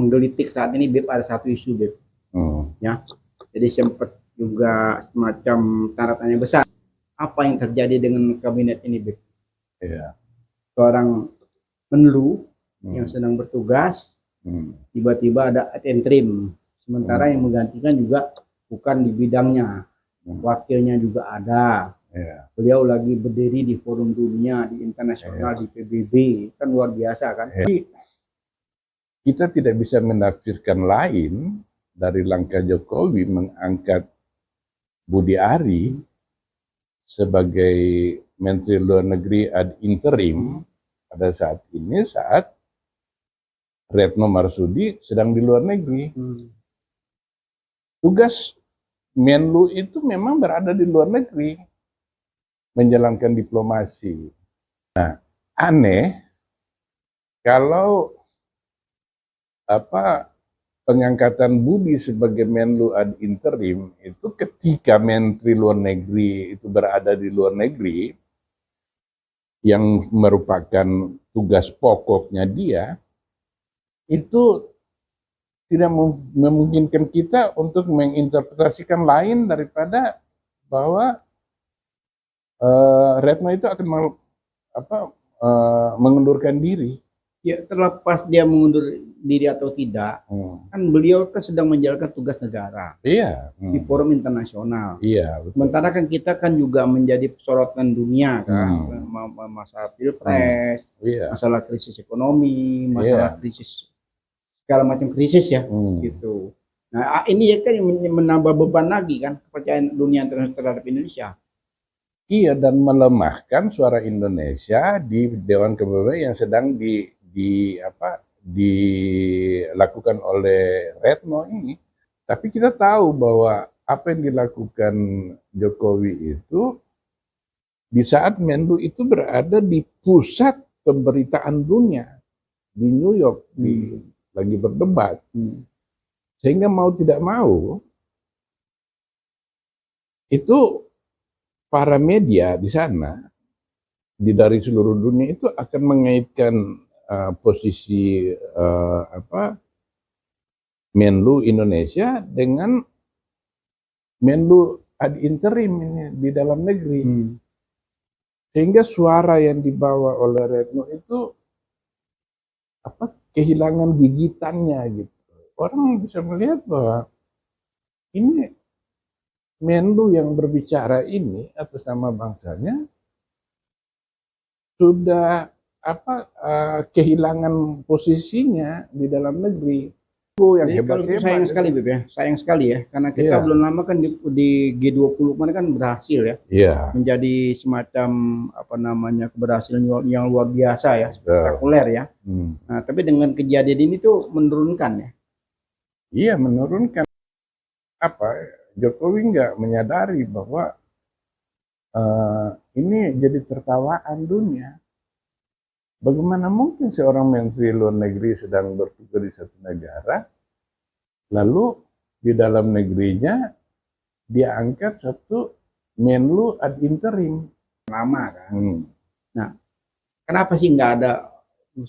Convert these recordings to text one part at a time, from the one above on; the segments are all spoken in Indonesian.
menggelitik saat ini, Beb, ada satu isu, Beb. Ya, jadi sempat juga semacam tanda tanya besar. Apa yang terjadi dengan kabinet ini, Beb? Iya. Seorang Menlu yang sedang bertugas, tiba-tiba ada ad interim. Sementara yang menggantikan juga bukan di bidangnya, wakilnya juga ada. Beliau lagi berdiri di forum dunia, di internasional, di PBB, kan luar biasa kan. Jadi kita tidak bisa menafsirkan lain dari langkah Jokowi mengangkat Budi Ari sebagai Menteri Luar Negeri ad interim pada saat ini, saat Retno Marsudi sedang di luar negeri. Tugas Menlu itu memang berada di luar negeri, menjalankan diplomasi. Nah, aneh kalau pengangkatan Budi sebagai Menlu ad interim itu ketika Menteri Luar Negeri itu berada di luar negeri, yang merupakan tugas pokoknya dia, itu tidak memungkinkan kita untuk menginterpretasikan lain daripada bahwa Retno itu akan mengundurkan diri. Ya, terlepas dia mengundur diri atau tidak, kan beliau kan sedang menjalankan tugas negara. Iya. Di forum internasional. Iya. Betul. Sementara kan kita kan juga menjadi sorotan dunia kan, masalah pilpres, masalah krisis ekonomi, masalah krisis segala macam krisis ya, gitu. Nah, ini ya kan menambah beban lagi kan kepercayaan dunia internasional terhadap Indonesia. Iya, dan melemahkan suara Indonesia di Dewan Kebebasan yang sedang dilakukan oleh Retno ini. Tapi kita tahu bahwa apa yang dilakukan Jokowi itu di saat Menlu itu berada di pusat pemberitaan dunia di New York, lagi berdebat. Sehingga mau tidak mau itu para media di sana dari seluruh dunia itu akan mengaitkan posisi Menlu Indonesia dengan Menlu ad interim ini di dalam negeri. Sehingga suara yang dibawa oleh Retno itu kehilangan gigitannya gitu. Orang bisa melihat bahwa ini Menlu yang berbicara ini atas nama bangsanya sudah kehilangan posisinya di dalam negeri. Yang hebat-hebat. Sayang sekali, Beb, ya. Sayang sekali ya, karena kita belum lama kan di G20 kemarin kan berhasil ya, menjadi semacam keberhasilan yang luar biasa ya, spektakuler ya. Nah, tapi dengan kejadian ini tuh menurunkan ya. Iya, menurunkan. Jokowi nggak menyadari bahwa ini jadi tertawaan dunia. Bagaimana mungkin seorang Menteri Luar Negeri sedang bertugas di satu negara, lalu di dalam negerinya dia angkat satu Menlu ad interim. Lama kan. Nah, kenapa sih nggak ada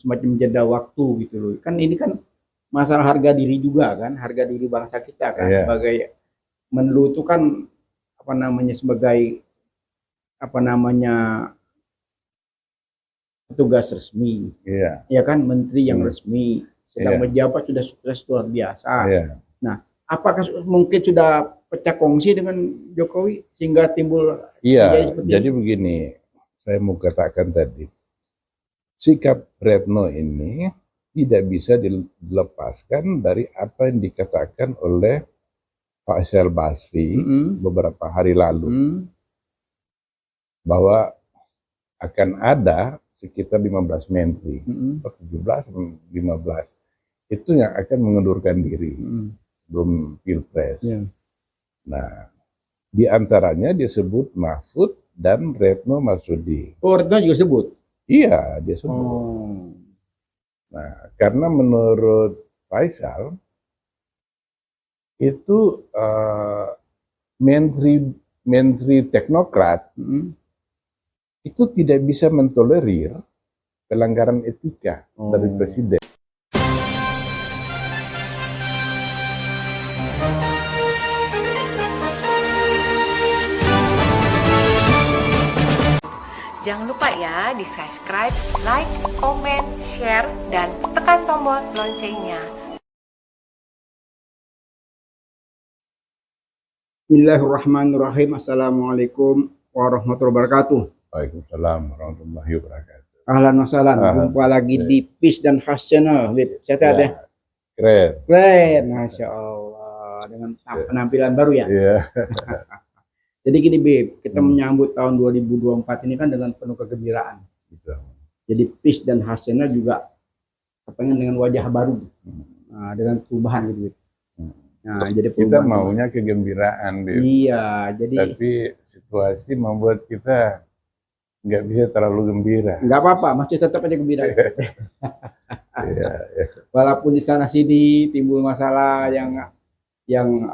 semacam jeda waktu gitu loh? Kan ini kan masalah harga diri juga kan, harga diri bangsa kita kan, sebagai Menlu itu kan sebagai petugas resmi, ya kan, menteri yang resmi sedang menjabat sudah sukses luar biasa. Nah, apakah mungkin sudah pecah kongsi dengan Jokowi sehingga timbul? Jadi begini, saya mau katakan tadi, sikap Retno ini tidak bisa dilepaskan dari apa yang dikatakan oleh Faisal Basri beberapa hari lalu, bahwa akan ada sekitar 15 menteri, 17 15 itu yang akan mengundurkan diri sebelum pilpres. Nah, di antaranya disebut Mahfud dan Retno Marsudi. Retno juga sebut? Iya, dia sebut. Nah, karena menurut Faisal itu menteri teknokrat itu tidak bisa mentolerir pelanggaran etika dari presiden. Jangan lupa ya di subscribe, like, komen, share, dan tekan tombol loncengnya. Bismillahirrahmanirrahim. Assalamualaikum warahmatullahi wabarakatuh. Waalaikumsalam warahmatullahi wabarakatuh. Ahlan wa sahlan. Ahlan. Jumpa lagi di Peace dan Khas Channel. Bib, sehat ya? Keren. Keren, Masya Allah. Dengan penampilan baru ya. Iya. Jadi gini Bib, kita menyambut tahun 2024 ini kan dengan penuh kegembiraan. Gitu. Jadi Peace dan Khas Channel juga kepengen dengan wajah baru. Nah, dengan perubahan gitu Bib. Nah, jadi Kita perubahan. maunya kegembiraan, Bib. Iya, jadi Tapi situasi membuat kita nggak bisa terlalu gembira. nggak apa-apa, masih tetap aja gembira. Iya, iya. Walaupun di sana sini timbul masalah yang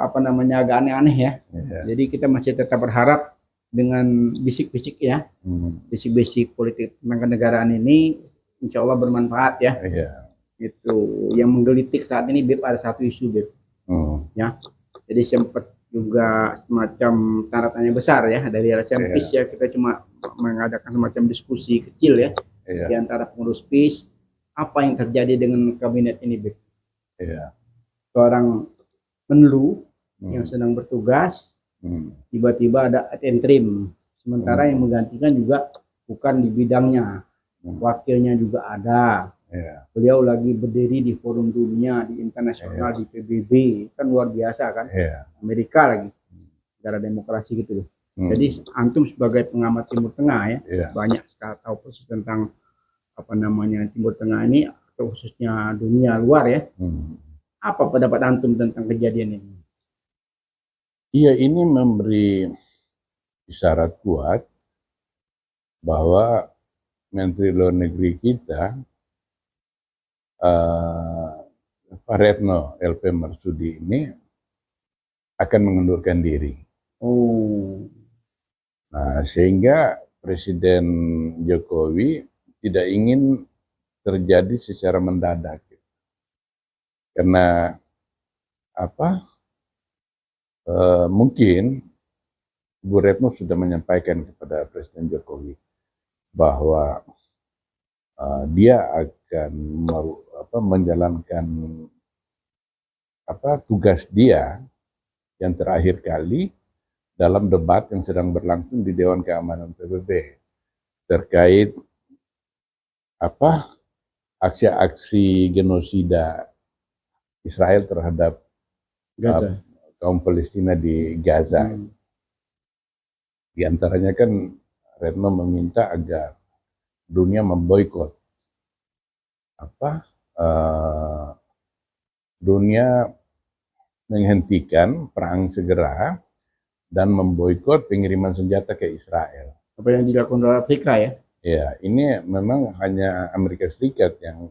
apa namanya agak aneh-aneh ya. Iya. Jadi kita masih tetap berharap dengan bisik-bisik ya, bisik-bisik politik tentang kenegaraan ini insya Allah bermanfaat ya. Iya. Itu yang menggelitik saat ini Bib, ada satu isu Bib ya. Jadi sempat juga semacam tanda tanya besar ya dari LSM PIS ya, kita cuma mengadakan semacam diskusi kecil ya di antara pengurus PIS, apa yang terjadi dengan kabinet ini Bib. Iya. Seorang Menlu yang sedang bertugas tiba-tiba ada ad interim, sementara yang menggantikan juga bukan di bidangnya, wakilnya juga ada. Beliau lagi berdiri di forum dunia, di internasional, di PBB, kan luar biasa kan, Amerika lagi, negara demokrasi gitu loh. Jadi antum sebagai pengamat Timur Tengah ya, banyak sekali tahu persis tentang apa namanya Timur Tengah ini, atau khususnya dunia luar ya. Apa pendapat antum tentang kejadian ini? Iya, ini memberi isyarat kuat bahwa Menteri Luar Negeri kita, Pak Retno LP Marsudi ini akan mengundurkan diri. Nah, sehingga Presiden Jokowi tidak ingin terjadi secara mendadak. Karena apa? Mungkin Bu Retno sudah menyampaikan kepada Presiden Jokowi bahwa dia akan menjalankan tugas dia yang terakhir kali dalam debat yang sedang berlangsung di Dewan Keamanan PBB terkait aksi-aksi genosida Israel terhadap Gaza. kaum Palestina di Gaza. Di antaranya kan Retno meminta agar dunia memboikot dunia menghentikan perang segera dan memboikot pengiriman senjata ke Israel. Apa yang dilakukan oleh Afrika ya? Ya, ini memang hanya Amerika Serikat yang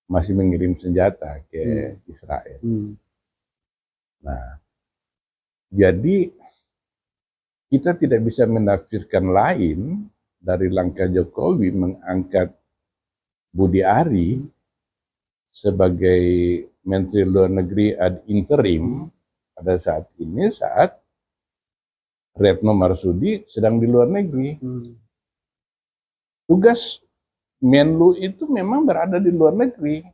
masih mengirim senjata ke Israel. Nah, jadi kita tidak bisa menafsirkan lain dari langkah Jokowi mengangkat Budi Ari sebagai Menteri Luar Negeri ad interim pada saat ini, saat Retno Marsudi sedang di luar negeri. Tugas Menlu itu memang berada di luar negeri,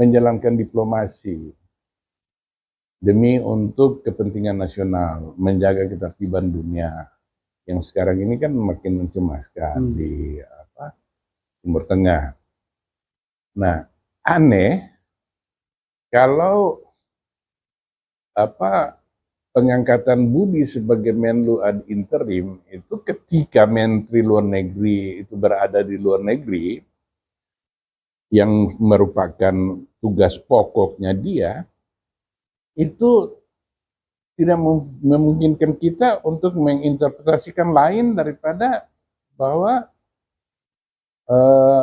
menjalankan diplomasi demi untuk kepentingan nasional, menjaga ketertiban dunia yang sekarang ini kan makin mencemaskan di Timur Tengah. Nah, aneh kalau pengangkatan Budi sebagai Menlu ad interim itu ketika Menteri Luar Negeri itu berada di luar negeri yang merupakan tugas pokoknya dia, itu tidak memungkinkan kita untuk menginterpretasikan lain daripada bahwa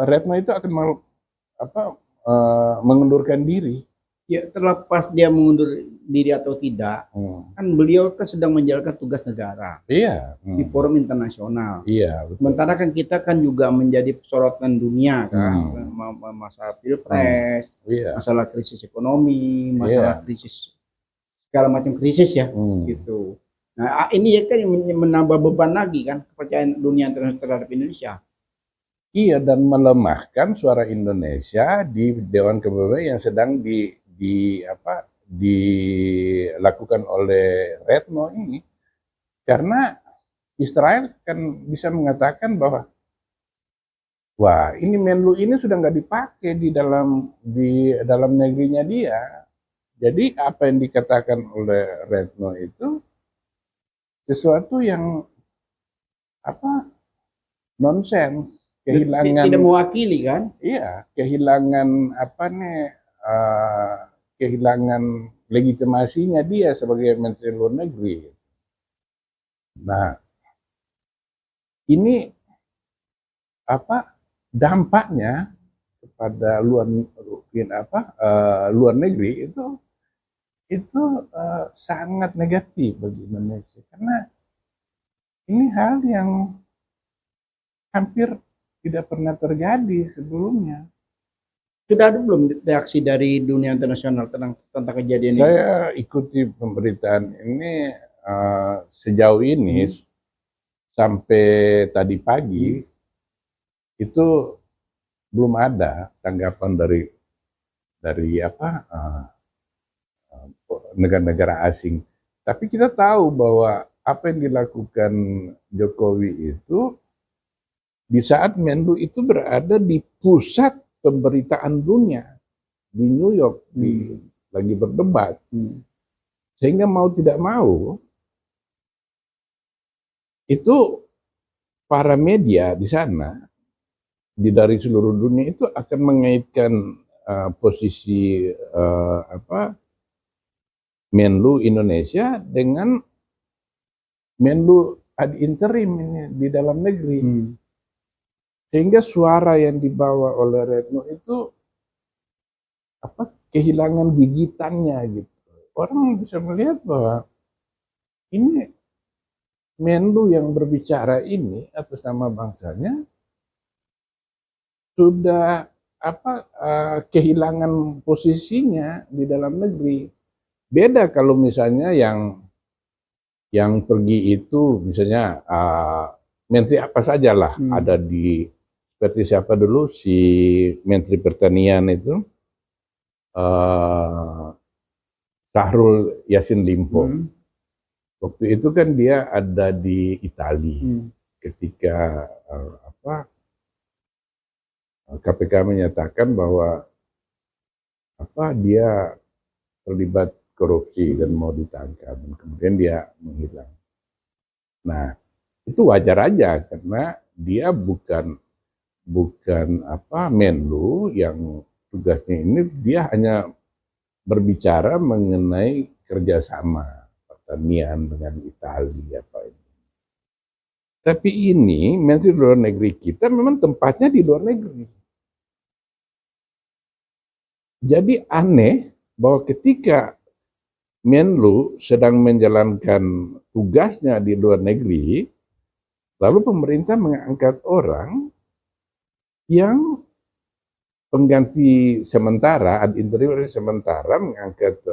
Retno itu akan mengundurkan diri. Ya, terlepas dia mengundur diri atau tidak, kan beliau kan sedang menjalankan tugas negara di forum internasional. Iya, betul. Sementara kan kita kan juga menjadi sorotan dunia kan, masalah pilpres, masalah krisis ekonomi, masalah krisis segala macam krisis ya, gitu. Nah, ini ya kan yang menambah beban lagi kan kepercayaan dunia internasional terhadap Indonesia. Iya, dan melemahkan suara Indonesia di Dewan PBB yang sedang dilakukan oleh Retno ini. Karena Israel kan bisa mengatakan bahwa wah, ini Menlu ini sudah nggak dipakai di dalam negerinya dia. Jadi apa yang dikatakan oleh Retno itu sesuatu yang nonsens, kehilangan, Tidak mewakili kan? iya, kehilangan kehilangan legitimasinya dia sebagai Menteri Luar Negeri. Nah, ini dampaknya kepada luar negeri itu sangat negatif bagi Indonesia, karena ini hal yang hampir tidak pernah terjadi sebelumnya. Sudah ada belum reaksi dari dunia internasional tentang kejadian ini? Saya ikuti pemberitaan ini sejauh ini sampai tadi pagi itu belum ada tanggapan dari negara-negara asing. Tapi kita tahu bahwa apa yang dilakukan Jokowi itu di saat Menlu itu berada di pusat pemberitaan dunia di New York, lagi berdebat, sehingga mau tidak mau itu para media di sana dari seluruh dunia itu akan mengaitkan posisi Menlu Indonesia dengan Menlu ad interim ini di dalam negeri. Sehingga suara yang dibawa oleh Retno itu kehilangan gigitannya gitu. Orang bisa melihat bahwa ini Menlu yang berbicara ini atas nama bangsanya sudah kehilangan posisinya di dalam negeri. Beda kalau misalnya yang pergi itu misalnya menteri apa saja lah ada seperti siapa dulu si Menteri Pertanian itu Syahrul Yassin Limpo. Waktu itu kan dia ada di Italia ketika KPK menyatakan bahwa dia terlibat korupsi dan mau ditangkap, dan kemudian dia menghilang. Nah, itu wajar aja karena dia bukan Menlu yang tugasnya ini, dia hanya berbicara mengenai kerjasama pertanian dengan Italia Tapi ini Menteri Luar Negeri kita memang tempatnya di luar negeri. Jadi aneh bahwa ketika Menlu sedang menjalankan tugasnya di luar negeri, lalu pemerintah mengangkat orang yang pengganti sementara, ad interim sementara, mengangkat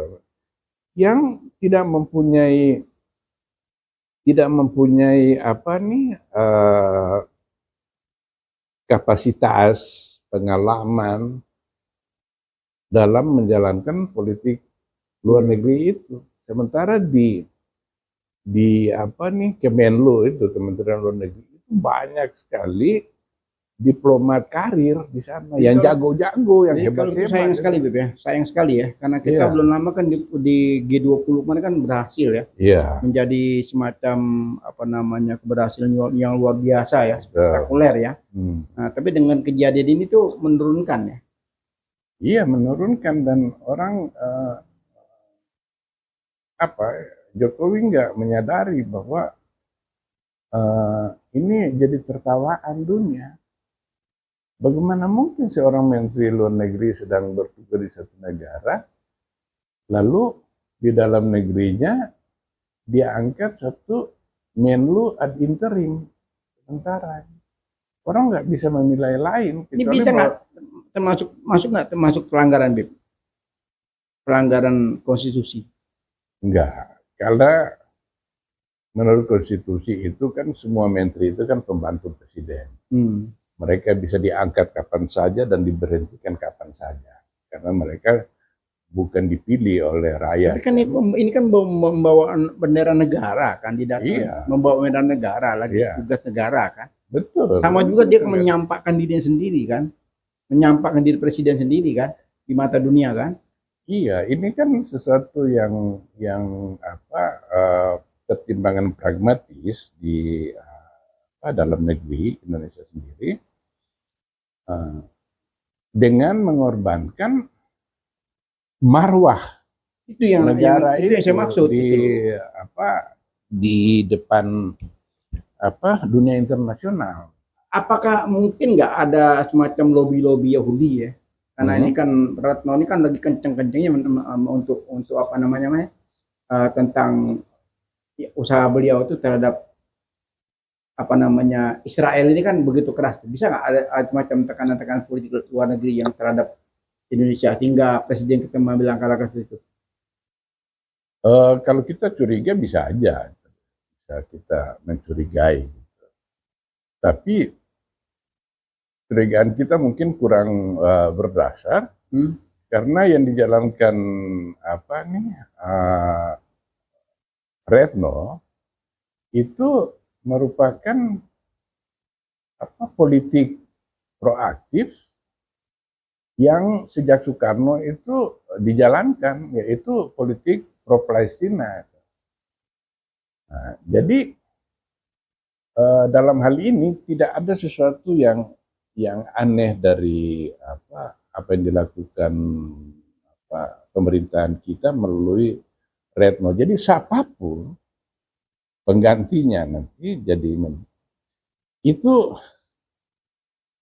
yang tidak mempunyai kapasitas, pengalaman dalam menjalankan politik luar negeri itu. Sementara di Kemenlu itu, Kementerian Luar Negeri itu banyak sekali diplomat karir di sana yang jago-jago, yang hebat-hebat. Sayang sekali, Beb ya. Sayang sekali ya, karena kita belum lama kan di G20 kemarin kan berhasil ya. Menjadi semacam keberhasilan yang luar biasa ya, spektakuler ya. Nah, tapi dengan kejadian ini tuh menurunkan ya. Iya, menurunkan, dan orang Jokowi nggak menyadari bahwa ini jadi tertawaan dunia. Bagaimana mungkin seorang Menteri Luar Negeri sedang bertugas di satu negara, lalu di dalam negerinya dia angkat satu Menlu ad interim sementara. Orang nggak bisa menilai lain. Ini bisa nggak termasuk pelanggaran, Beb? Pelanggaran konstitusi? Enggak, karena menurut konstitusi itu kan semua menteri itu kan pembantu presiden. Mereka bisa diangkat kapan saja dan diberhentikan kapan saja. Karena mereka bukan dipilih oleh rakyat. Tapi kan ini kan membawa bendera negara kan, tidak Iya. membawa bendera negara lagi, Iya. tugas negara kan. Betul. Sama juga dia menyampaikan dirinya sendiri kan, menyampaikan diri presiden sendiri kan di mata dunia kan. Iya, ini kan sesuatu yang pertimbangan pragmatis di dalam negeri Indonesia sendiri dengan mengorbankan marwah Itu yang negara itu yang saya maksud di itu. Di depan dunia internasional. Apakah mungkin nggak ada semacam lobby Yahudi ya? Karena ini kan Retno ini kan lagi kenceng-kencengnya untuk apa namanya tentang usaha beliau itu terhadap apa namanya Israel ini kan begitu keras. Bisa nggak ada semacam tekanan-tekanan politik luar negeri yang terhadap Indonesia sehingga presiden kita mengambil langkah-langkah seperti itu? Kalau kita curiga bisa aja, bisa kita mencurigai. Tapi curigaan kita mungkin kurang berdasar karena yang dijalankan Retno itu merupakan politik proaktif yang sejak Soekarno itu dijalankan, yaitu politik pro-Palestina. Nah, jadi dalam hal ini tidak ada sesuatu yang aneh dari apa yang dilakukan pemerintahan kita melalui Retno. Jadi siapapun penggantinya nanti jadi itu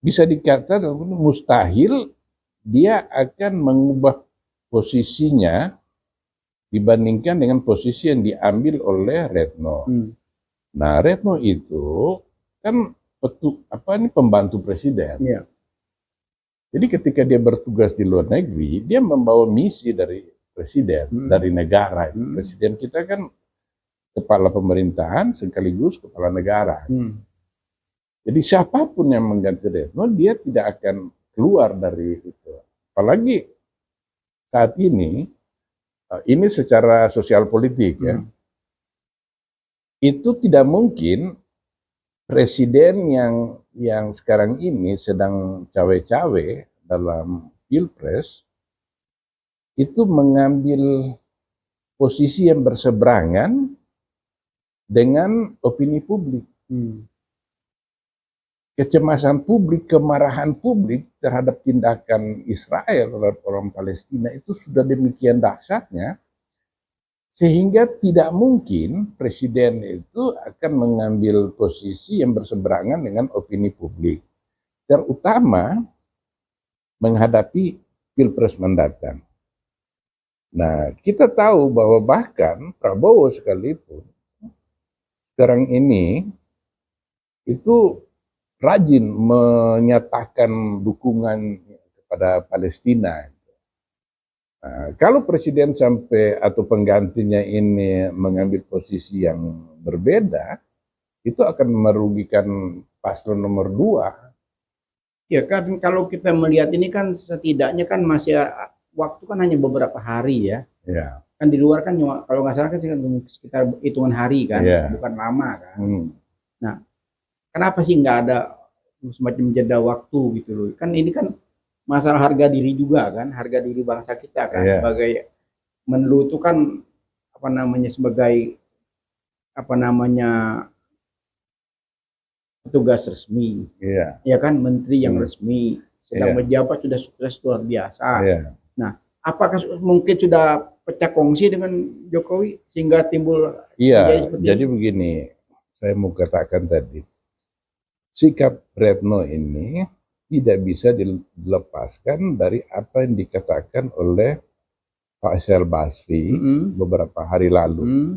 bisa dikatakan mustahil dia akan mengubah posisinya dibandingkan dengan posisi yang diambil oleh Retno. Nah, Retno itu kan pembantu presiden. Iya. Jadi ketika dia bertugas di luar negeri, dia membawa misi dari presiden, dari negara. Presiden kita kan kepala pemerintahan sekaligus kepala negara. Jadi siapapun yang mengganti Retno, dia tidak akan keluar dari itu. Apalagi saat ini secara sosial politik ya, itu tidak mungkin presiden yang sekarang ini sedang cawe-cawe dalam pilpres itu mengambil posisi yang berseberangan dengan opini publik. Kecemasan publik, kemarahan publik terhadap tindakan Israel terhadap orang Palestina itu sudah demikian dahsyatnya sehingga tidak mungkin presiden itu akan mengambil posisi yang berseberangan dengan opini publik, terutama menghadapi pilpres mendatang. Nah, kita tahu bahwa bahkan Prabowo sekalipun sekarang ini itu rajin menyatakan dukungan kepada Palestina. Nah, kalau presiden sampai atau penggantinya ini mengambil posisi yang berbeda, itu akan merugikan paslon nomor 2. Ya kan kalau kita melihat ini kan setidaknya kan masih waktu kan hanya beberapa hari ya. Ya. Kan di luar kan cuma kalau nggak salah kan sekitar hitungan hari kan, bukan lama kan. Nah, kenapa sih nggak ada semacam jeda waktu gitu loh? Kan ini kan masalah harga diri juga kan, harga diri bangsa kita kan, sebagai Menlu itu kan sebagai petugas resmi, ya kan, menteri yang resmi sedang menjabat sudah sukses luar biasa. Nah, apakah mungkin sudah pecah kongsi dengan Jokowi sehingga timbul? Jadi begini, saya mau katakan tadi, sikap Retno ini tidak bisa dilepaskan dari apa yang dikatakan oleh Faisal Basri beberapa hari lalu,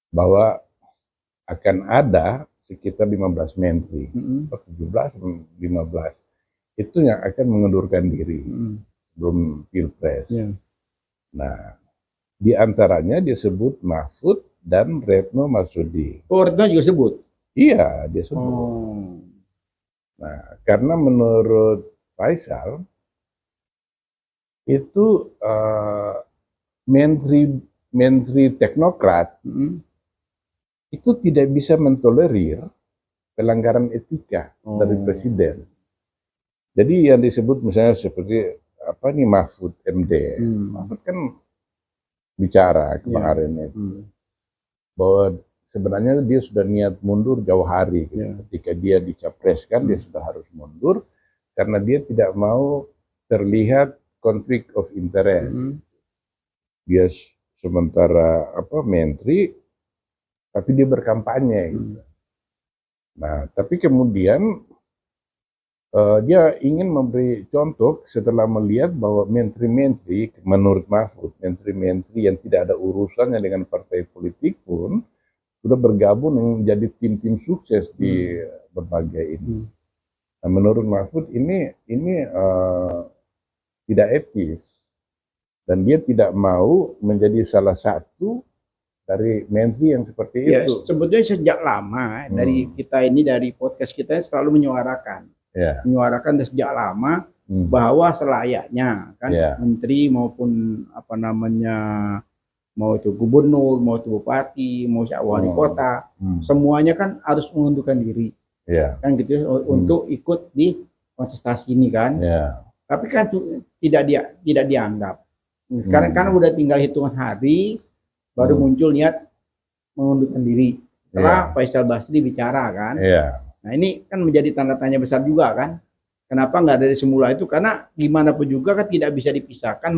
bahwa akan ada sekitar 15 menteri, 17-15, itu yang akan mengundurkan diri sebelum pilpres. Nah, di antaranya disebut Mahfud dan Retno Marsudi. Oh, Retno juga sebut. Iya, dia sebut. Oh. Nah, karena menurut Faisal itu menteri teknokrat itu tidak bisa mentolerir pelanggaran etika dari presiden. Jadi yang disebut misalnya seperti apa nih Mahfud MD, Mahfud kan bicara kemarin itu bahwa sebenarnya dia sudah niat mundur jauh hari gitu. Ketika dia dicapreskan dia sudah harus mundur karena dia tidak mau terlihat konflik of interest. Dia sementara menteri tapi dia berkampanye gitu. Nah, tapi kemudian dia ingin memberi contoh setelah melihat bahwa menteri-menteri, menurut Mahfud, menteri-menteri yang tidak ada urusannya dengan partai politik pun sudah bergabung menjadi tim-tim sukses di berbagai ini. Nah, menurut Mahfud ini tidak etis dan dia tidak mau menjadi salah satu dari menteri yang seperti itu. Sebetulnya sejak lama dari kita ini dari podcast kita selalu menyuarakan dan sejak lama bahwa selayaknya kan menteri maupun apa namanya mau itu gubernur, mau itu bupati, mau wali kota, semuanya kan harus mengundurkan diri, kan gitu untuk ikut di kontestasi ini kan. Tapi kan tidak dianggap. Sekarang kan udah tinggal hitungan hari baru muncul niat mengundurkan diri setelah Faisal Basri bicara kan. Nah ini kan menjadi tanda tanya besar juga kan. Kenapa nggak dari semula itu? Karena gimana pun juga kan tidak bisa dipisahkan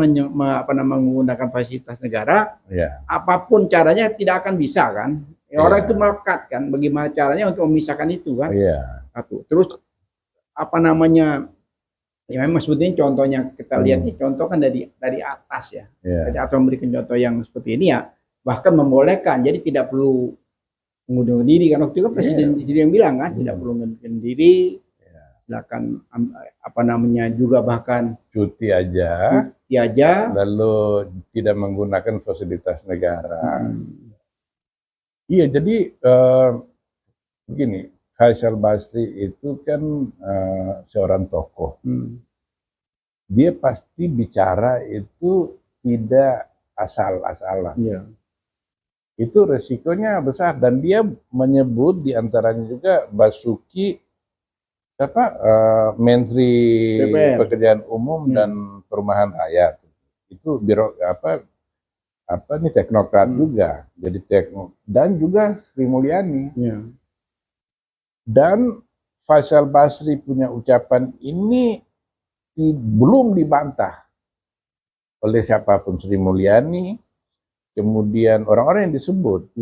menggunakan fasilitas negara. Apapun caranya tidak akan bisa kan. Orang itu melekat kan. Bagaimana caranya untuk memisahkan itu kan. Terus apa namanya? Ya memang sebetulnya contohnya kita lihat nih contoh kan dari atas ya. Jadi atau memberikan contoh yang seperti ini ya. Bahkan membolehkan. Jadi tidak perlu mengundurkan diri kan waktu itu kan presiden sendiri yang bilang kan tidak perlu mengundurkan diri, silakan apa namanya juga bahkan cuti aja, lalu tidak menggunakan fasilitas negara. Iya, jadi begini, Faisal Basri itu kan seorang tokoh. Dia pasti bicara itu tidak asal-asalan. Itu resikonya besar dan dia menyebut diantaranya juga Basuki Menteri Pekerjaan Umum dan Perumahan Rakyat itu teknokrat juga jadi dan juga Sri Mulyani dan Faisal Basri punya ucapan ini belum dibantah oleh siapapun, Sri Mulyani. Kemudian orang-orang yang disebut,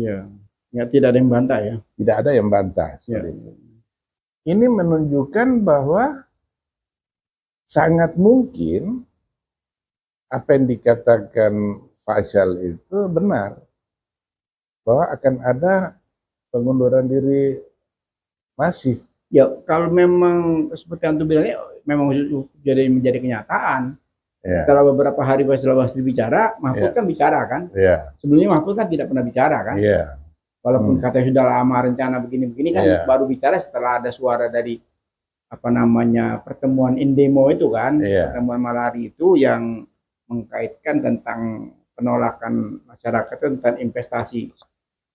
tidak ada yang bantah ya. Tidak ada yang bantah. Ini menunjukkan bahwa sangat mungkin apa yang dikatakan Faisal itu benar, bahwa akan ada pengunduran diri masif. Ya kalau memang seperti yang tu bilangnya, memang menjadi kenyataan. Setelah beberapa hari Faisal Basri bicara, Mahfud kan bicara kan. Sebelumnya Mahfud kan tidak pernah bicara kan. Walaupun katanya sudah lama rencana begini-begini kan, baru bicara setelah ada suara dari apa namanya pertemuan Indemo itu kan, pertemuan Malari itu yang mengkaitkan tentang penolakan masyarakat tentang investasi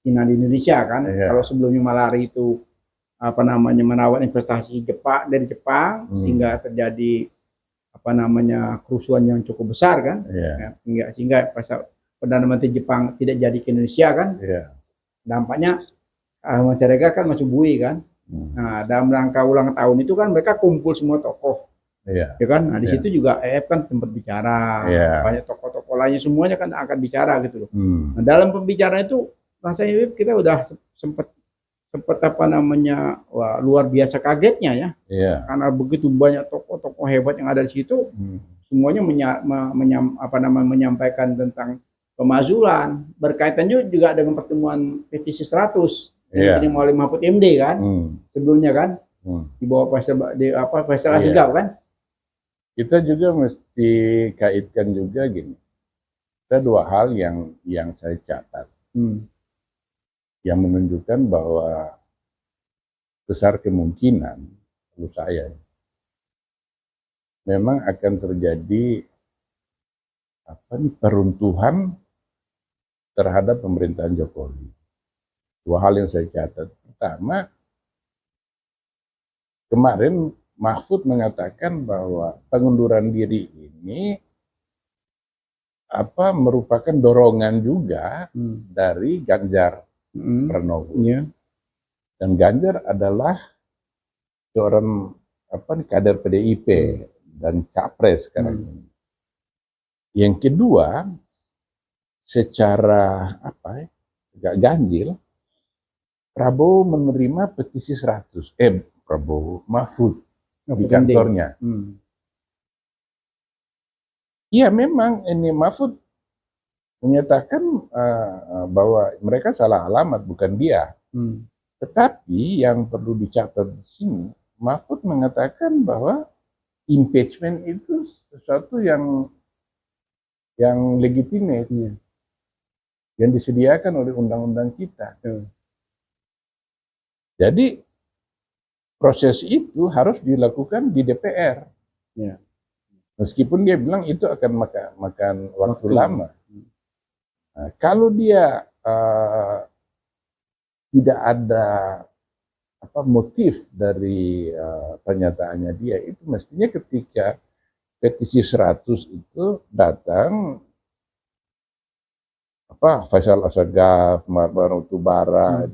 Cina di Indonesia kan. Kalau sebelumnya Malari itu apa namanya menawar investasi dari Jepang sehingga terjadi apa namanya kerusuhan yang cukup besar kan, sehingga Perdana Menteri Jepang tidak jadi ke Indonesia kan, dampaknya masyarakat kan masuk bui kan. Nah dalam rangka ulang tahun itu kan mereka kumpul semua tokoh, ya kan. Nah di situ juga kan sempat bicara, banyak tokoh-tokoh lainnya semuanya kan akan bicara gitu loh. Nah dalam pembicaraan itu rasanya kita udah sempat apa namanya, wah luar biasa kagetnya ya, karena begitu banyak tokoh-tokoh hebat yang ada di situ, semuanya menyampaikan tentang pemakzulan, berkaitan juga dengan pertemuan petisi 100 yang diterima oleh Mahfud MD kan, sebelumnya kan, di bawah Faisal Asegaf kan. Kita juga mesti kaitkan juga gini, ada dua hal yang saya catat. yang menunjukkan bahwa besar kemungkinan menurut saya memang akan terjadi peruntuhan terhadap pemerintahan Jokowi. Dua hal yang saya catat. Pertama, kemarin Mahfud mengatakan bahwa pengunduran diri ini merupakan dorongan juga dari Ganjar Pranowo. Iya. Dan Ganjar adalah seorang kader PDIP dan capres sekarang ini. Yang kedua, secara agak ganjil, Prabowo menerima petisi 100. Mahfud di kantornya. Iya, memang ini Mahfud menyatakan bahwa mereka salah alamat, bukan dia. Tetapi yang perlu dicatat di sini, Mahfud mengatakan bahwa impeachment itu sesuatu yang legitimate, yang disediakan oleh undang-undang kita. Jadi proses itu harus dilakukan di DPR. Meskipun dia bilang itu akan makan waktu lama. Nah, kalau dia tidak ada motif dari pernyataannya dia, itu mestinya ketika petisi 100 itu datang Faisal Assegaf, Baru Tubara,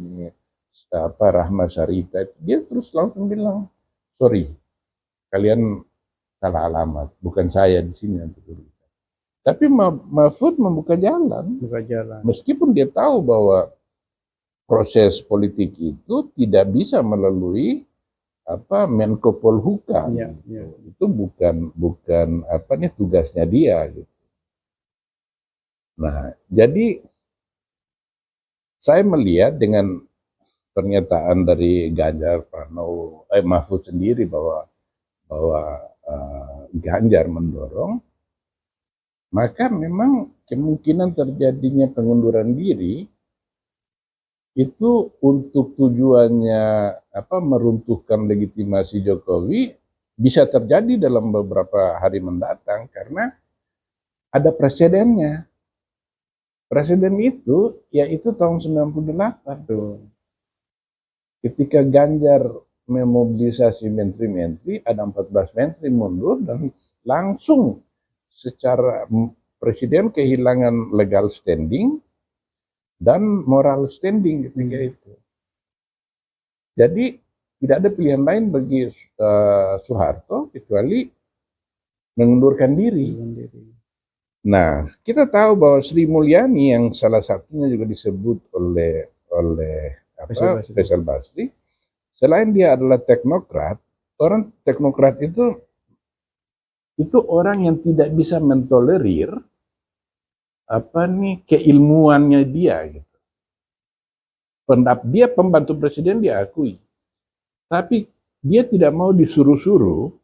Rahma Sarita, dia terus langsung bilang, sorry, kalian salah alamat, bukan saya di sini yang terlibat. Tapi Mahfud membuka jalan, meskipun dia tahu bahwa proses politik itu tidak bisa melalui Menko Polhukam. Itu bukan tugasnya dia gitu. Nah, jadi saya melihat dengan pernyataan dari Ganjar Pranowo, Mahfud sendiri bahwa Ganjar mendorong, maka memang kemungkinan terjadinya pengunduran diri itu untuk tujuannya meruntuhkan legitimasi Jokowi bisa terjadi dalam beberapa hari mendatang karena ada presidennya. Presiden itu yaitu tahun 98 tuh. Ketika Ganjar memobilisasi menteri-menteri, ada 14 menteri mundur dan langsung secara presiden kehilangan legal standing dan moral standing ketika itu. Jadi tidak ada pilihan lain bagi Soeharto kecuali mengundurkan diri. Nah, kita tahu bahwa Sri Mulyani yang salah satunya juga disebut oleh Faisal Basri, selain dia adalah teknokrat, orang teknokrat itu orang yang tidak bisa mentolerir keilmuannya dia gitu. Dia pembantu presiden diakui, tapi dia tidak mau disuruh-suruh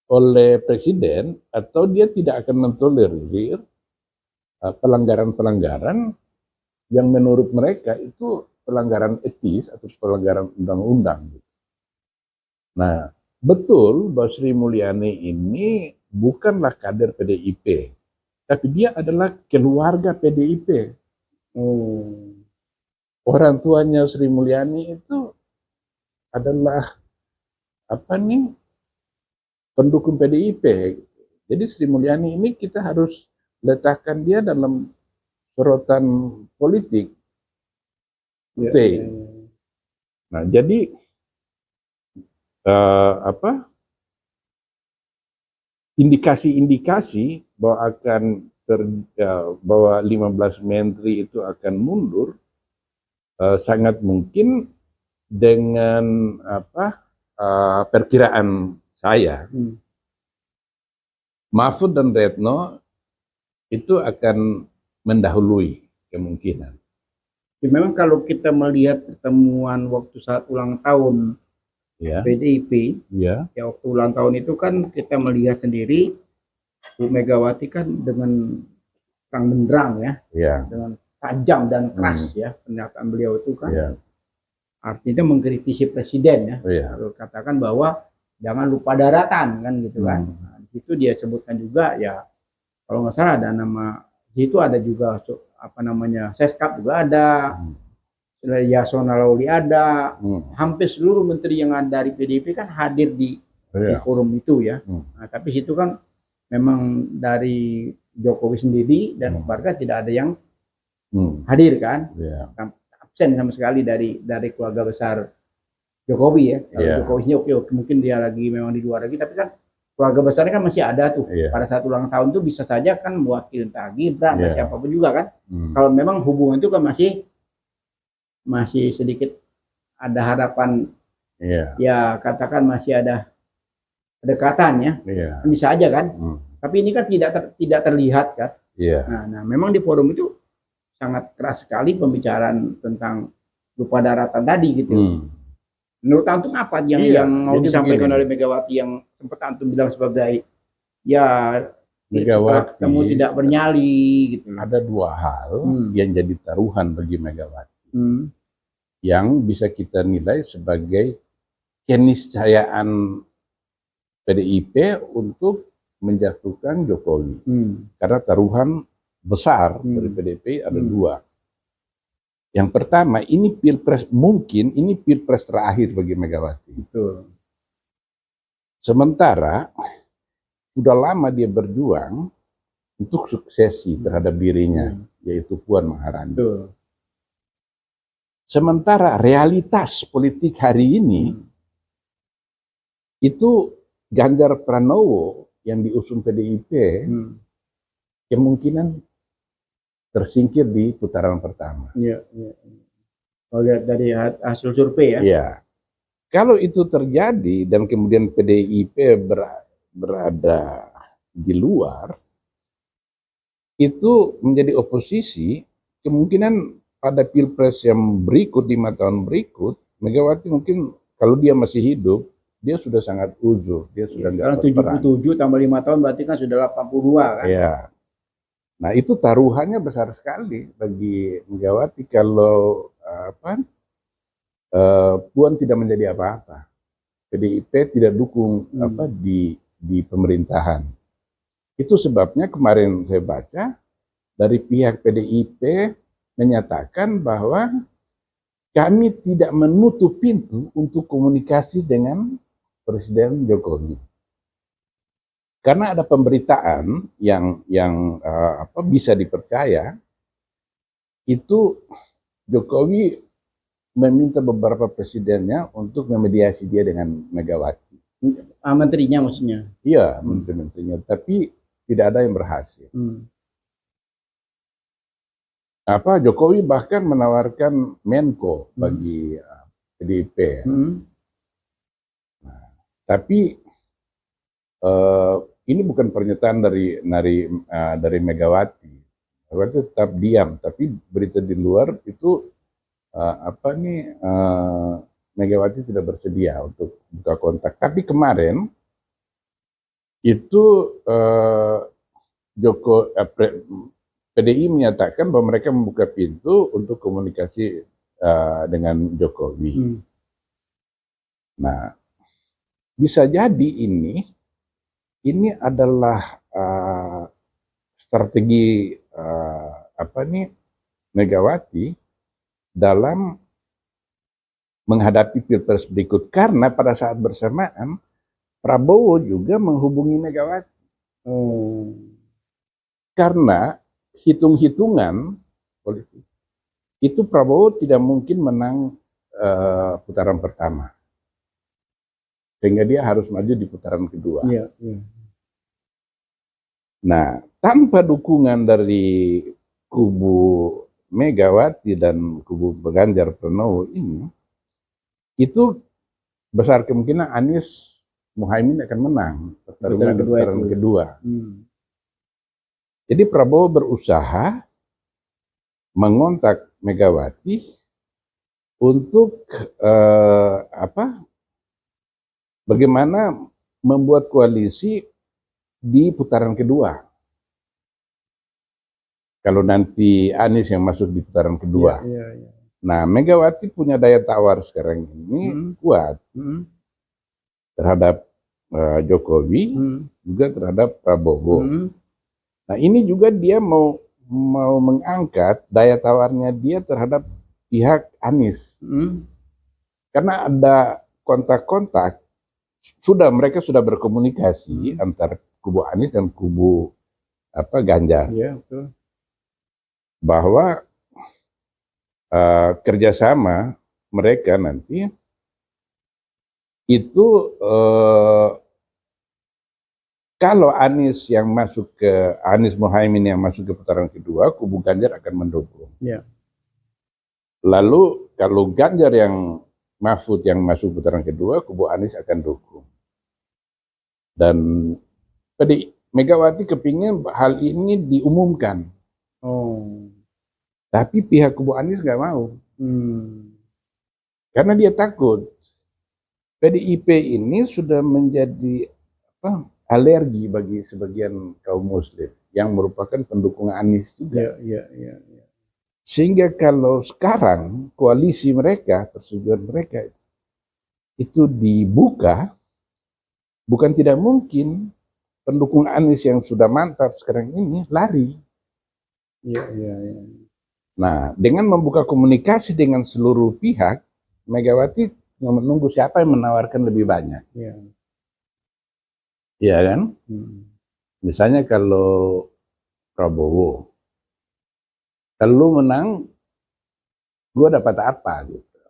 oleh presiden atau dia tidak akan mentolerir pelanggaran-pelanggaran yang menurut mereka itu pelanggaran etis atau pelanggaran undang-undang. Nah, betul bahwa Sri Mulyani ini bukanlah kader PDIP, tapi dia adalah keluarga PDIP. Orang tuanya Sri Mulyani itu adalah pendukung PDIP. Jadi Sri Mulyani ini kita harus letakkan dia dalam sorotan politik. Nah, jadi indikasi-indikasi bahwa bahwa 15 menteri itu akan mundur sangat mungkin dengan perkiraan saya, Mahfud dan Retno itu akan mendahului kemungkinan. Ya, memang kalau kita melihat pertemuan waktu saat ulang tahun PDIP, ya waktu ulang tahun itu kan kita melihat sendiri Bu Megawati kan dengan terang benderang dengan tajam dan keras ya pernyataan beliau itu kan. Iya. Artinya mengkritisi presiden ya. Iya. Lalu katakan bahwa jangan lupa daratan kan gitu kan. Nah, di situ dia sebutkan juga ya kalau nggak salah ada nama di situ ada juga apa namanya Seskap juga ada, Yasona Lawli ada, hampir seluruh menteri yang ada dari PDIP kan hadir di forum itu ya. Nah, tapi situ kan memang dari Jokowi sendiri dan keluarga tidak ada yang hadir kan. Absen sama sekali dari keluarga besar Jokowi ya. Kalau Jokowinya oke, mungkin dia lagi memang di luar lagi, tapi kan keluarga besarnya kan masih ada tuh. Pada saat ulang tahun tuh bisa saja kan mewakili entah Gibran atau siapapun juga kan. Kalau memang hubungan itu kan masih sedikit ada harapan, ya katakan masih ada kedekatan ya, bisa aja kan. Tapi ini kan tidak terlihat kan. Nah, memang di forum itu sangat keras sekali pembicaraan tentang lupa daratan tadi gitu. Menurut antum apa yang mau disampaikan oleh Megawati yang sempat antum bilang sebagai ya Megawati ketemu tidak bernyali gitu. Ada dua hal yang jadi taruhan bagi Megawati yang bisa kita nilai sebagai keniscayaan PDIP untuk menjatuhkan Jokowi. Karena taruhan besar dari PDIP ada dua. Yang pertama, ini pilpres, mungkin ini pilpres terakhir bagi Megawati. Betul. Sementara sudah lama dia berjuang untuk suksesi terhadap dirinya, yaitu Puan Maharani. Betul. Sementara realitas politik hari ini itu Ganjar Pranowo yang diusung PDIP kemungkinan tersingkir di putaran pertama. Iya. Kalau lihat dari hasil survei ya. Iya. Kalau itu terjadi dan kemudian PDIP berada di luar, itu menjadi oposisi, kemungkinan pada pilpres yang berikut 5 tahun berikut, Megawati mungkin kalau dia masih hidup, dia sudah sangat uzur, dia sudah nggak berperan. 77 tambah 5 tahun berarti kan sudah 82 kan. Iya. Nah itu taruhannya besar sekali bagi Megawati kalau Puan tidak menjadi apa-apa, PDIP tidak dukung di pemerintahan. Itu sebabnya kemarin saya baca dari pihak PDIP menyatakan bahwa kami tidak menutup pintu untuk komunikasi dengan Presiden Jokowi. Karena ada pemberitaan yang bisa dipercaya, itu Jokowi meminta beberapa presidennya untuk memediasi dia dengan Megawati. Menterinya maksudnya? Iya, menteri-menterinya, tapi tidak ada yang berhasil. Jokowi bahkan menawarkan Menko bagi PDIP. Nah, tapi ini bukan pernyataan dari Megawati. Megawati tetap diam, tapi berita di luar itu Megawati tidak bersedia untuk buka kontak. Tapi kemarin itu PDI menyatakan bahwa mereka membuka pintu untuk komunikasi dengan Jokowi. Nah, bisa jadi ini adalah strategi Megawati dalam menghadapi pilpres berikut, karena pada saat bersamaan Prabowo juga menghubungi Megawati. Karena hitung-hitungan politik itu Prabowo tidak mungkin menang putaran pertama, sehingga dia harus maju di putaran kedua. Nah, tanpa dukungan dari kubu Megawati dan kubu Ganjar Pranowo ini, itu besar kemungkinan Anies Muhaimin akan menang pertarungan putaran kedua. Jadi Prabowo berusaha mengontak Megawati untuk bagaimana membuat koalisi di putaran kedua. kalau nanti Anies yang masuk di putaran kedua. Iya. Nah, Megawati punya daya tawar sekarang ini kuat terhadap Jokowi, juga terhadap Prabowo. Nah, ini juga dia mau mengangkat daya tawarnya dia terhadap pihak Anies. Karena ada kontak-kontak, mereka sudah berkomunikasi antara kubu Anies dan kubu Ganjar. Iya, betul. Bahwa kerjasama mereka nanti itu kalau Anies Muhaimin yang masuk ke putaran kedua, kubu Ganjar akan mendukung. Iya. Lalu kalau Ganjar yang Mahfud yang masuk putaran kedua, kubu Anies akan dukung. Dan Megawati kepingin hal ini diumumkan. Tapi pihak kubu Anies nggak mau. Karena dia takut. PDIP ini sudah menjadi alergi bagi sebagian kaum muslim yang merupakan pendukung Anies juga. Iya. Sehingga kalau sekarang koalisi mereka, persetujuan mereka itu dibuka, bukan tidak mungkin pendukung Anies yang sudah mantap sekarang ini lari. Iya. Nah, dengan membuka komunikasi dengan seluruh pihak, Megawati menunggu siapa yang menawarkan lebih banyak. Iya. Iya kan? Misalnya kalau Prabowo, kalau lu menang, gue dapat apa gitu?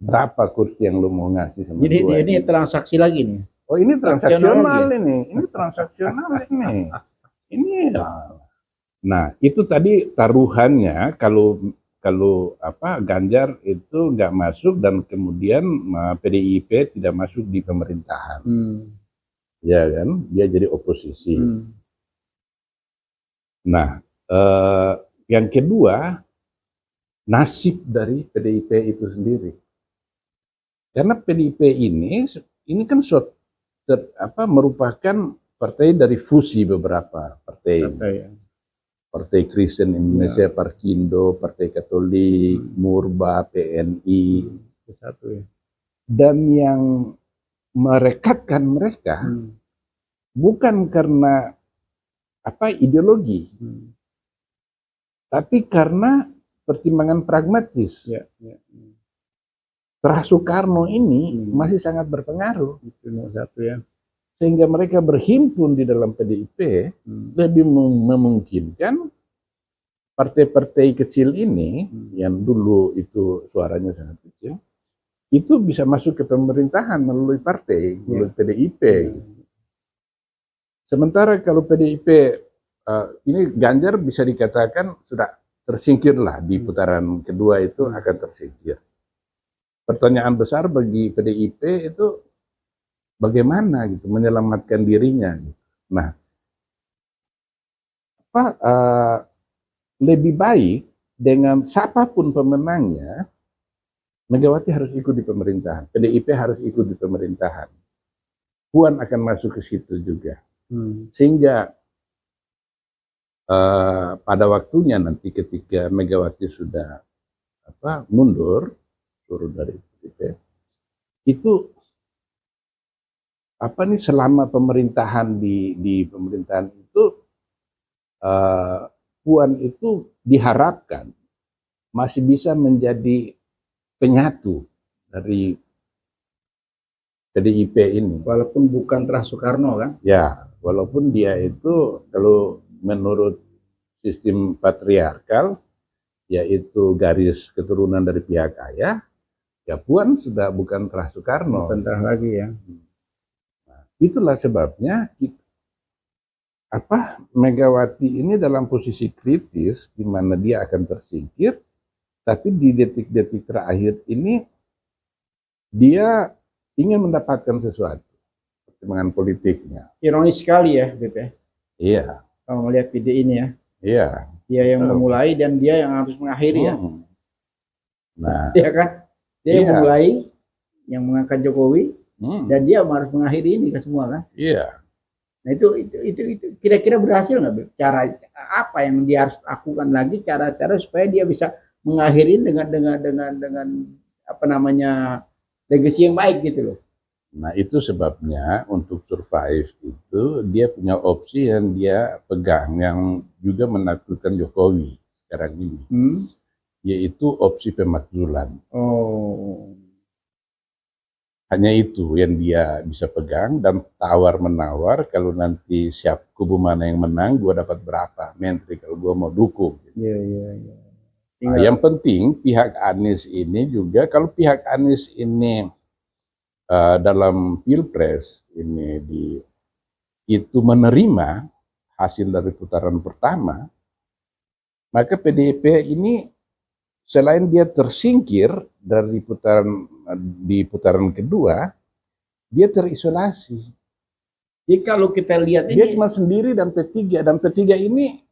Berapa kursi yang lu mau ngasih sama gue? Jadi ini transaksi lagi nih. Oh, ini transaksional ini. Ini transaksional ini. Ini ya. Nah, itu tadi taruhannya kalau Ganjar itu nggak masuk dan kemudian PDIP tidak masuk di pemerintahan. Ya kan? Dia jadi oposisi. Nah, yang kedua, nasib dari PDIP itu sendiri. Karena PDIP ini kan merupakan partai dari fusi beberapa partai. Partai Kristen Indonesia, Parkindo, Partai Katolik, Murba, PNI. Dan yang merekatkan mereka bukan karena ideologi, tapi karena pertimbangan pragmatis. Terah Soekarno ini masih sangat berpengaruh. Sehingga mereka berhimpun di dalam PDIP lebih memungkinkan partai-partai kecil ini yang dulu itu suaranya sangat kecil, itu bisa masuk ke pemerintahan melalui partai, melalui PDIP. Sementara kalau PDIP ini Ganjar bisa dikatakan sudah tersingkirlah di putaran kedua, itu akan tersingkir. Pertanyaan besar bagi PDIP itu bagaimana gitu menyelamatkan dirinya. Nah, lebih baik dengan siapapun pemenangnya, Megawati harus ikut di pemerintahan, PDIP harus ikut di pemerintahan. Puan akan masuk ke situ juga, sehingga pada waktunya nanti ketika Megawati sudah mundur, turun dari PDIP, itu selama pemerintahan di pemerintahan itu Puan itu diharapkan masih bisa menjadi penyatu dari PDIP ini. Walaupun bukan Terah Soekarno kan? Ya, walaupun dia itu kalau menurut sistem patriarkal, yaitu garis keturunan dari pihak ayah, ya Puan sudah bukan Terah Soekarno. Bukan Terah lagi ya. Itulah sebabnya Megawati ini dalam posisi kritis di mana dia akan tersingkir, tapi di detik-detik terakhir ini dia ingin mendapatkan sesuatu, pertimbangan politiknya. Ironis sekali ya, BP. Iya. Kalau melihat video ini ya. Iya. Dia yang memulai dan dia yang harus mengakhiri ya. Nah, ya kan? Dia yang memulai, yang mengangkat Jokowi, dan dia harus mengakhiri ini kan semua kan? Iya. Nah itu kira-kira berhasil nggak, Beb? Cara apa yang dia harus lakukan lagi, cara-cara supaya dia bisa mengakhiri dengan apa namanya legacy yang baik gitu loh. Nah, itu sebabnya untuk survive itu dia punya opsi yang dia pegang yang juga menakutkan Jokowi sekarang ini, yaitu opsi pemakzulan. Oh. Hanya itu yang dia bisa pegang dan tawar-menawar kalau nanti siap kubu mana yang menang, gua dapat berapa menteri kalau gua mau dukung. Iya. Nah, yang penting pihak Anies ini juga, kalau pihak Anies ini dalam Pilpres ini itu menerima hasil dari putaran pertama, maka PDIP ini selain dia tersingkir dari putaran kedua, dia terisolasi. Jadi kalau kita lihat Dia ini, cuma sendiri dan P3 ini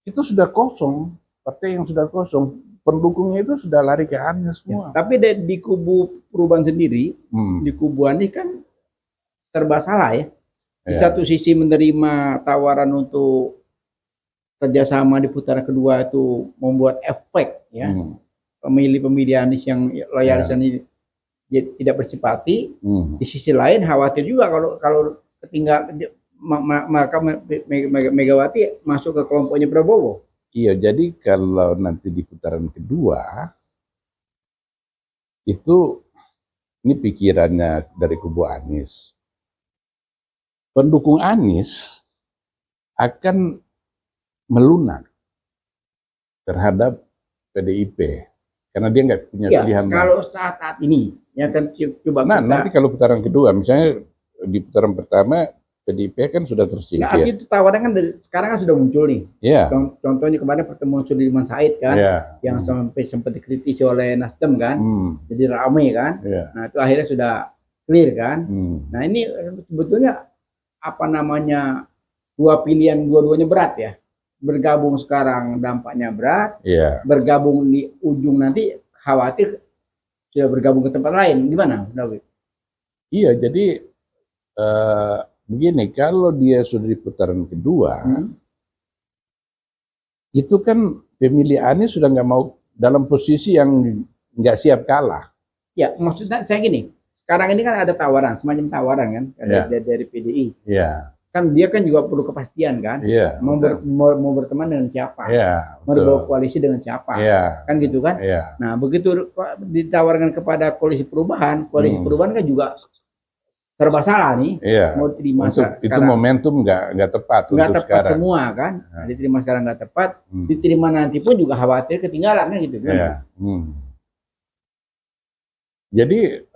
itu sudah kosong, partai yang sudah kosong, pendukungnya itu sudah lari ke Anies semua. tapi di kubu perubahan sendiri, di kubu Anies kan serba salah ya. Di satu sisi menerima tawaran untuk kerjasama di putaran kedua itu membuat efek ya, pemilih Anies yang loyalis ini tidak bersipati. Di sisi lain khawatir juga kalau ketinggal maka Megawati masuk ke kelompoknya Prabowo. Iya, jadi kalau nanti di putaran kedua itu ini pikirannya dari kubu Anies. Pendukung Anies akan melunak terhadap PDIP karena dia nggak punya pilihan. Kalau saat ini ya kan coba nanti kalau putaran kedua, misalnya di putaran pertama PDIP kan sudah tersingkir. Nah, itu tawaran kan sekarang kan sudah muncul nih. Yeah. Contohnya kemarin pertemuan Sudirman Said kan, yang sampai sempat dikritisi oleh Nasdem kan, jadi ramai kan. Nah itu akhirnya sudah clear kan. Nah ini sebetulnya apa namanya dua pilihan, dua-duanya berat ya. Bergabung sekarang dampaknya berat, bergabung di ujung nanti khawatir sudah bergabung ke tempat lain. Gimana, David? Iya, jadi begini, kalau dia sudah di putaran kedua, itu kan pemilih Anies sudah nggak mau dalam posisi yang nggak siap kalah. Ya, maksudnya saya gini, sekarang ini kan ada tawaran, semacam tawaran kan, dari PDI. Kan dia kan juga perlu kepastian kan, mau berteman dengan siapa, mau berkoalisi dengan siapa, kan gitu kan. Nah begitu ditawarkan kepada koalisi perubahan kan juga serba salah nih, mau terima sekarang. Itu momentum nggak tepat untuk sekarang. Semua kan, diterima sekarang nggak tepat, diterima nanti pun juga khawatir ketinggalan kan gitu kan. Jadi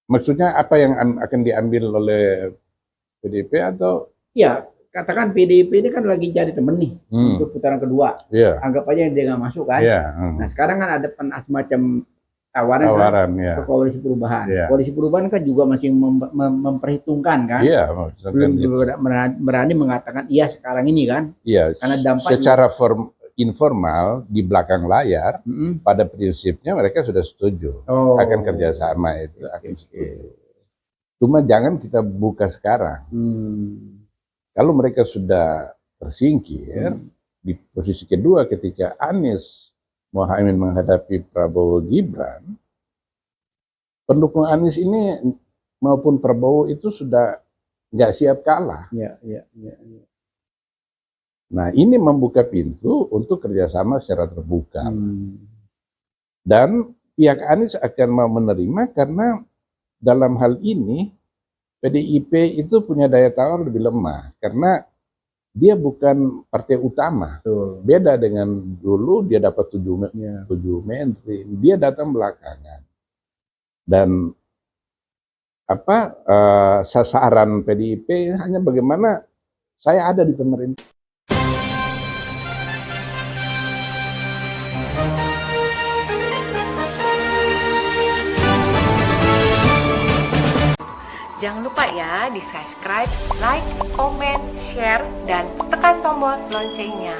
maksudnya apa yang akan diambil oleh PDIP atau? Ya katakan PDIP ini kan lagi cari temen nih untuk putaran kedua, anggap aja dia nggak masuk kan. Nah sekarang kan ada semacam tawaran kan, ke koalisi perubahan. Koalisi perubahan kan juga masih memperhitungkan kan. Belum berani mengatakan iya sekarang ini kan. Karena dampak secara informal di belakang layar, pada prinsipnya mereka sudah setuju akan kerjasama itu. Cuma jangan kita buka sekarang. Kalau mereka sudah tersingkir di posisi kedua ketika Anies Mohaimin menghadapi Prabowo Gibran, pendukung Anies ini maupun Prabowo itu sudah nggak siap kalah. Nah ini membuka pintu untuk kerjasama secara terbuka. Dan pihak Anies akan mau menerima karena dalam hal ini PDIP itu punya daya tawar lebih lemah karena dia bukan partai utama. Beda dengan dulu dia dapat 7 menteri, dia datang belakangan. Dan sasaran PDIP hanya bagaimana saya ada di pemerintah. Jangan lupa ya di subscribe, like, comment, share, dan tekan tombol loncengnya.